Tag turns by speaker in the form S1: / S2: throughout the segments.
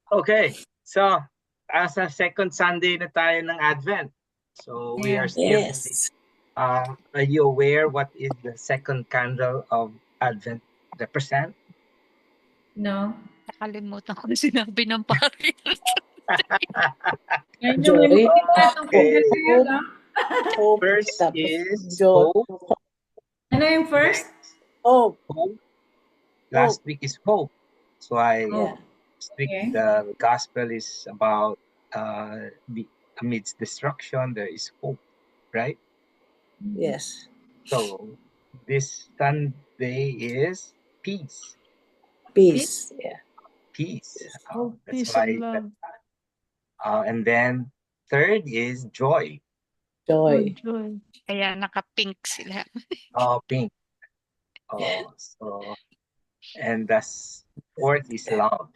S1: Okay, so as a second Sunday na tayo ng Advent. So we are
S2: Yeah.
S1: still in the,
S3: Yes.
S1: are you aware what is the second candle of Advent represent?
S2: No.
S4: Nakalimutan ko na sinabi ng pare.
S2: Ngayon yung
S3: Joy.
S2: itong
S1: Okay.
S2: pagkakayag, ah.
S3: Hope.
S1: First
S3: Tapos
S1: is
S3: joy.
S1: hope.
S2: Ano yung first?
S3: Hope.
S1: Hope. Last week is hope. So
S3: Yeah.
S1: this week
S2: Okay.
S1: the gospel is about amidst destruction there is hope, right?
S3: Yes.
S1: So this Sunday is peace.
S3: Peace. Yeah.
S1: Peace.
S5: Oh,
S1: That's
S5: peace
S1: why.
S5: and love.
S1: And then third is joy.
S3: Joy.
S5: Joy.
S4: Kaya naka-pink sila.
S1: Pink. So and the fourth is love.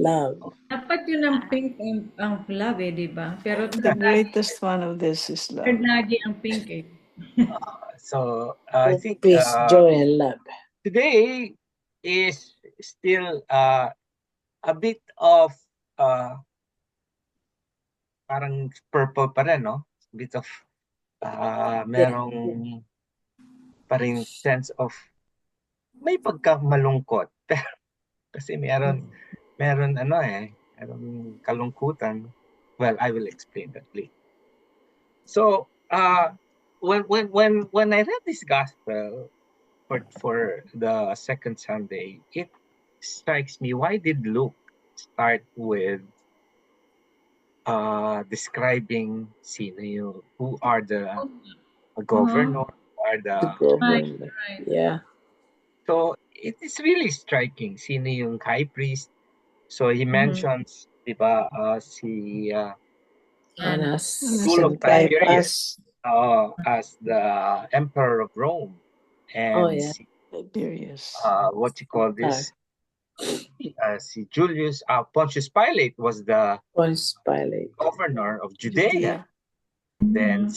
S3: Love.
S2: Dapat yun ang pink ang love eh, di ba? Pero
S5: The greatest one of this is
S2: third
S5: love.
S2: lagi ang pink eh.
S1: So I
S3: Hope,
S1: think
S3: peace, joy, and love.
S1: today is still a bit of parang purple pa rin, no? A bit of merong pa rin sense of may pagkamalungkot. Kasi meron merong kalungkutan. Well, I will explain that later. So, when I read this gospel for the second Sunday, it strikes me, why did Luke start with describing who are the governor, who are the
S3: government.
S2: Right.
S3: Yeah.
S1: So it is really striking. Sino yung high priest? So he mentions, di ba, si
S3: Annas.
S1: rule of
S3: and
S1: Tiberius
S3: Caiaphas.
S1: as the emperor of Rome, and
S3: yeah.
S5: Tiberius.
S1: what you call this? Si Julius Pontius Pilate was the
S3: Pontius Pilate.
S1: governor of Judea. Then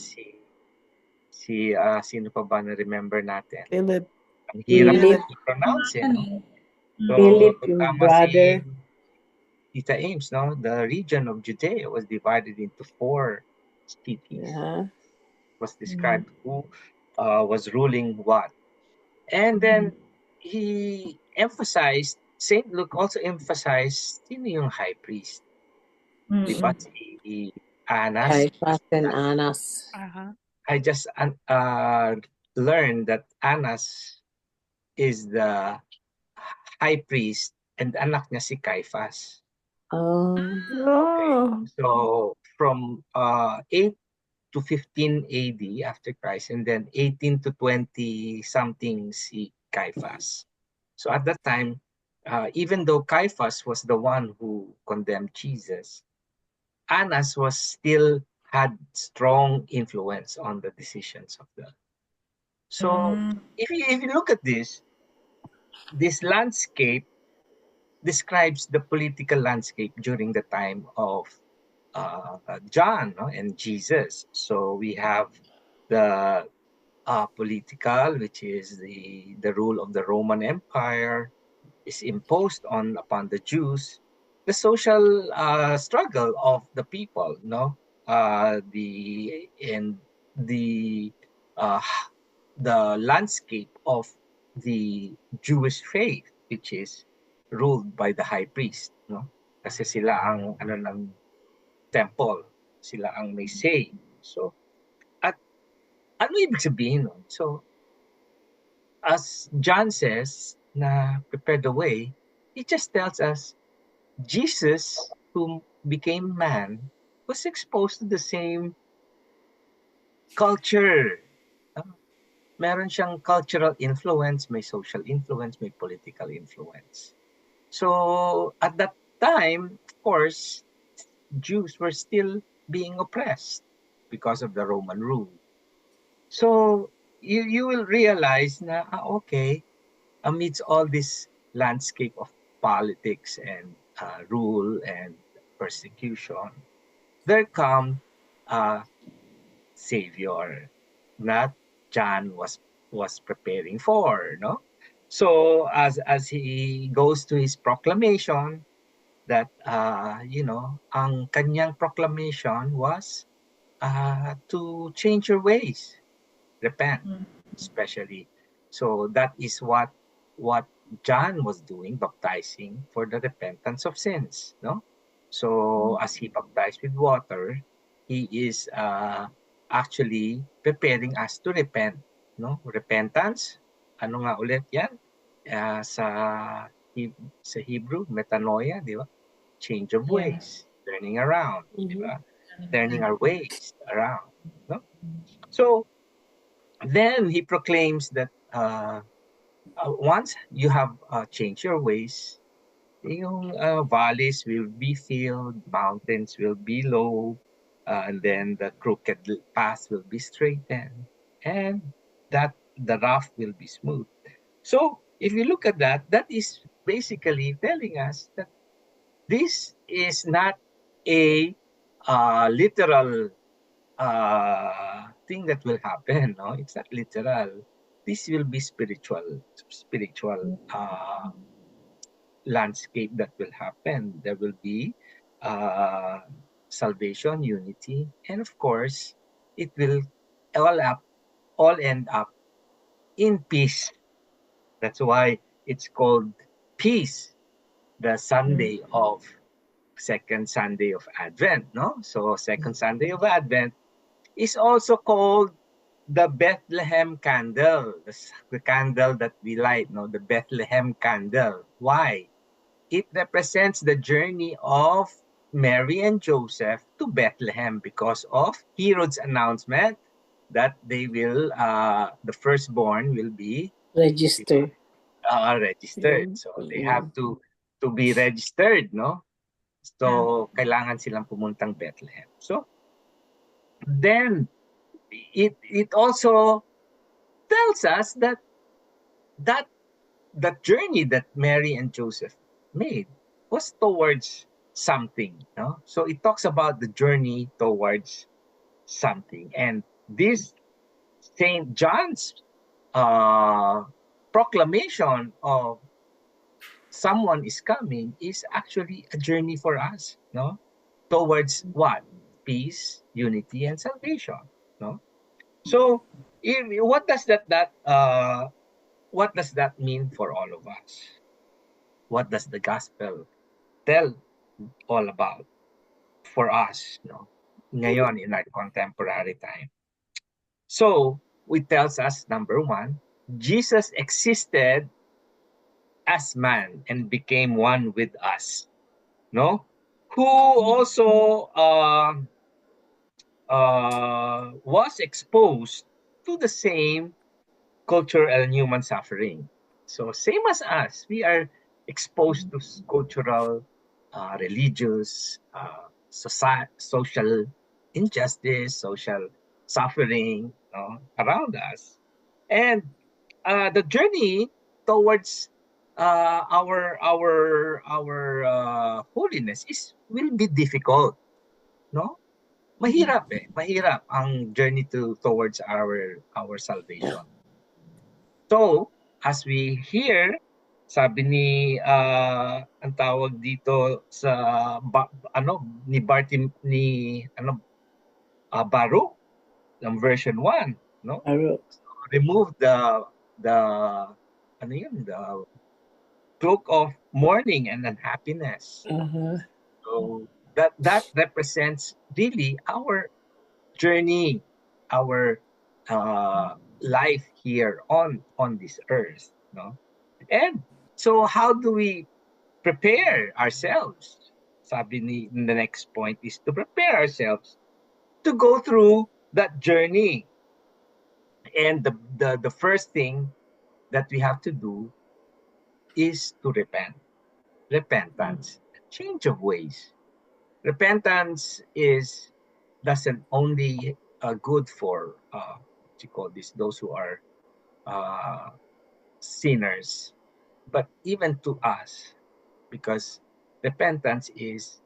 S1: sino pa ba na remember natin?
S5: Philip.
S1: Ang hirap i-pronounce no? So,
S3: Philip, yung brother.
S1: Tita Ames, no? The region of Judea was divided into 4 cities. Was described who was ruling what. And then he emphasized, St. Luke also emphasized sino yung high priest. Diba si Annas?
S3: Caiaphas and Annas.
S1: I just learned that Annas is the high priest and anak niya si Caiaphas. Okay. So from 8 to 15 AD after Christ, and then 18 to 20 something si Caiaphas. So at that time, even though Caiaphas was the one who condemned Jesus, Annas still had strong influence on the decisions of the. So if you look at this landscape describes the political landscape during the time of John and Jesus. So we have the political, which is the rule of the Roman Empire, is imposed upon the Jews. The social struggle of the people, the landscape of the Jewish faith, which is ruled by the high priest, kasi sila ang ng temple, sila ang may say. So at ano ibig sabihin nun? So as John says na prepare the way, he just tells us Jesus, who became man, was exposed to the same culture. Meron siyang cultural influence, may social influence, may political influence. So at that time, of course, Jews were still being oppressed because of the Roman rule. So you will realize na, okay, amidst all this landscape of politics and rule and persecution, there come a savior that John was preparing for, no? So as he goes to his proclamation, that, ang kanyang proclamation was to change your ways, repent, especially. So that is what John was doing, baptizing for the repentance of sins, no? So as he baptized with water, he is actually preparing us to repent, no? Repentance, ano nga ulit yan? Sa Hebrew, metanoia, di ba? Change of ways, turning around, di ba? Turning our ways around, no? So then he proclaims that once you have changed your ways, yung valleys will be filled, mountains will be low, and then the crooked path will be straightened, and that the rough will be smooth. So if you look at that, that is basically telling us that this is not a literal thing that will happen. No, it's not literal. This will be spiritual landscape that will happen. There will be salvation, unity, and of course, it will all end up in peace. That's why it's called peace, the Sunday of second Sunday of Advent, no? So second Sunday of Advent is also called the Bethlehem candle, the candle that we light, no? The Bethlehem candle. Why? It represents the journey of Mary and Joseph to Bethlehem because of Herod's announcement that they will, the firstborn will be
S3: Register.
S1: registered. So they have to be registered, no? So kailangan silang pumuntang Bethlehem. So then it also tells us that the journey that Mary and Joseph made was towards something, no? So it talks about the journey towards something, and this Saint John's proclamation of someone is coming is actually a journey for us, no? Towards what? Peace, unity, and salvation, no? So, what does that mean for all of us? What does the gospel tell all about for us, no? Ngayon in our contemporary time. So, it tells us, number one, Jesus existed as man and became one with us, no? Who also was exposed to the same cultural and human suffering. So same as us, we are exposed to cultural, religious, social injustice, social suffering, around us. And the journey towards our holiness will be difficult, no? Mahirap ang journey towards our salvation. So, as we hear, sabi ni ang tawag dito sa ni Baruch ng version 1, no? Remove the cloak of mourning and unhappiness. So that represents really our journey, our life here on this earth, no? And so how do we prepare ourselves? Sabi ni the next point is to prepare ourselves to go through that journey. And the first thing that we have to do is to repent. Repentance, change of ways. Repentance doesn't only good for what you call this, those who are sinners, but even to us, because repentance is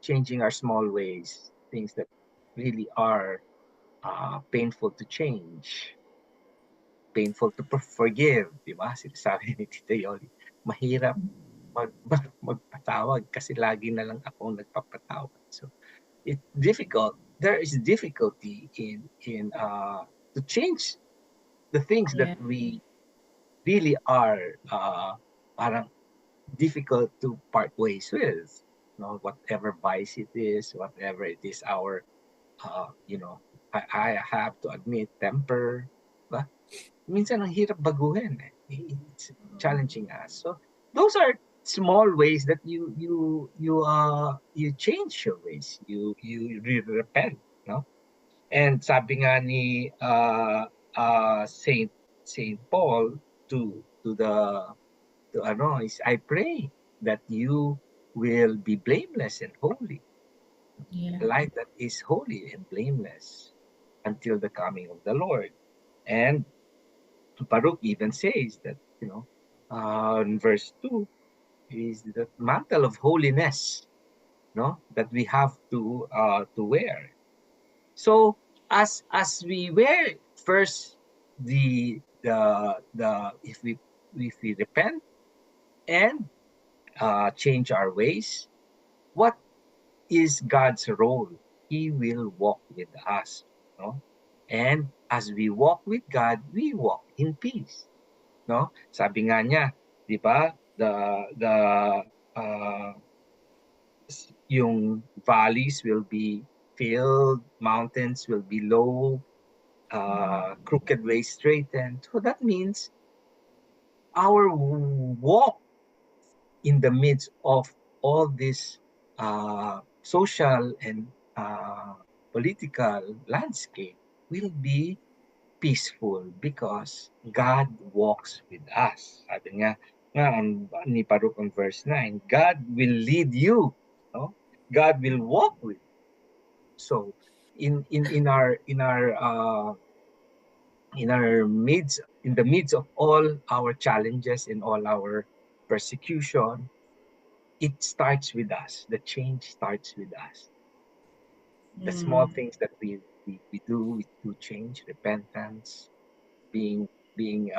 S1: changing our small ways, things that really are painful to change, painful to forgive, di ba? Sinasabi ni Tita Yoli, mahirap magpatawad nagpapatawad kasi lagi na lang ako ang nagpapatawad. So it's difficult. There is difficulty in to change the things that
S2: Yeah.
S1: we really are parang difficult to part ways with. Whatever vice it is, whatever it is, our I have to admit temper, ba? Minsan ang hirap baguhin. It's challenging us. So those are small ways that you change your ways. You repent, no? And sabi nga ni Saint Paul is I pray that you will be blameless and holy,
S2: Yeah.
S1: a life that is holy and blameless until the coming of the Lord. And Baruch even says that, in verse 2 is the mantle of holiness, no, that we have to wear. So as we wear first the if we repent and change our ways, what is God's role? He will walk with us, no? And as we walk with God, we walk in peace, no? Sabi nga niya, 'di ba? Yung valleys will be filled, mountains will be low, crooked ways straightened. So that means our walk in the midst of all this social and political landscape will be peaceful because God walks with us. Sabi nga ni Baruch on verse 9, God will lead you, no? God will walk with you. So in the midst of all our challenges and all our persecution, it starts with us. The change starts with us. The small things that we do to change, repentance, being in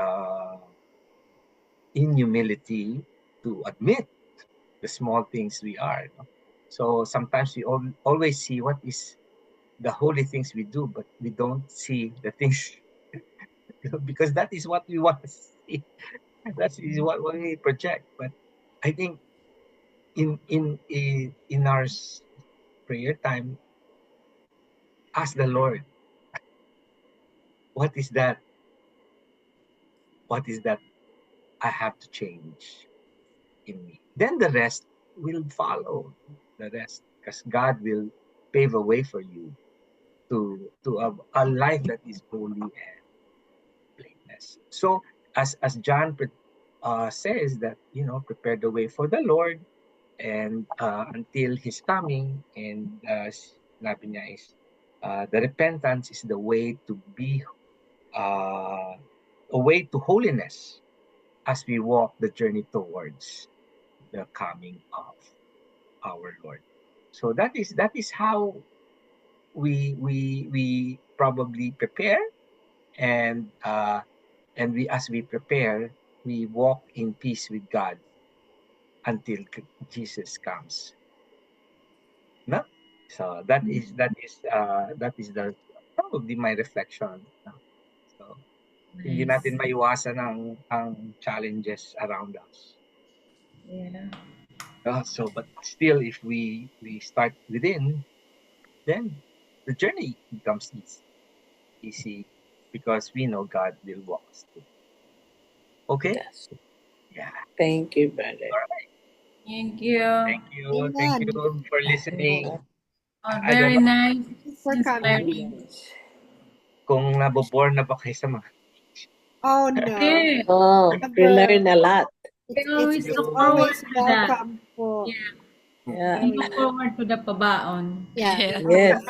S1: humility to admit the small things we are. No? So sometimes we always see what is the holy things we do, but we don't see the things because that is what we want to see. That is what we project. But I think in our prayer time, ask the Lord, what is that? What is that I have to change in me? Then the rest will follow. The rest, because God will pave a way for you to a life that is holy and blameless. So as John says that, prepare the way for the Lord and until His coming, and sinabi niya is the repentance is the way to be a way to holiness as we walk the journey towards the coming of our Lord. So that is how we probably prepare, and as we prepare, we walk in peace with God until Jesus comes. No? So that is the probably my reflection. No? So hindi
S2: Nice.
S1: natin maiwasan ang challenges around us.
S2: Yeah.
S1: So but still, if we start within, then the journey becomes easy because we know God will walk us through. Okay?
S3: Yes.
S1: Yeah.
S3: Thank you, brother.
S2: Thank you.
S1: Thank you for listening.
S2: Oh,
S1: I
S2: very
S1: don't know
S2: nice.
S6: For
S2: Inspiring.
S6: coming.
S1: kung nabobore na ba kayo sa mga
S6: Oh no.
S2: Okay.
S3: Oh, we learn a lot.
S2: We always
S6: It's
S2: look forward
S6: always
S2: to that.
S6: welcome po.
S2: Yeah.
S3: Yeah.
S2: We look forward to the pabaon.
S6: Yeah.
S4: Yeah.
S3: Yes.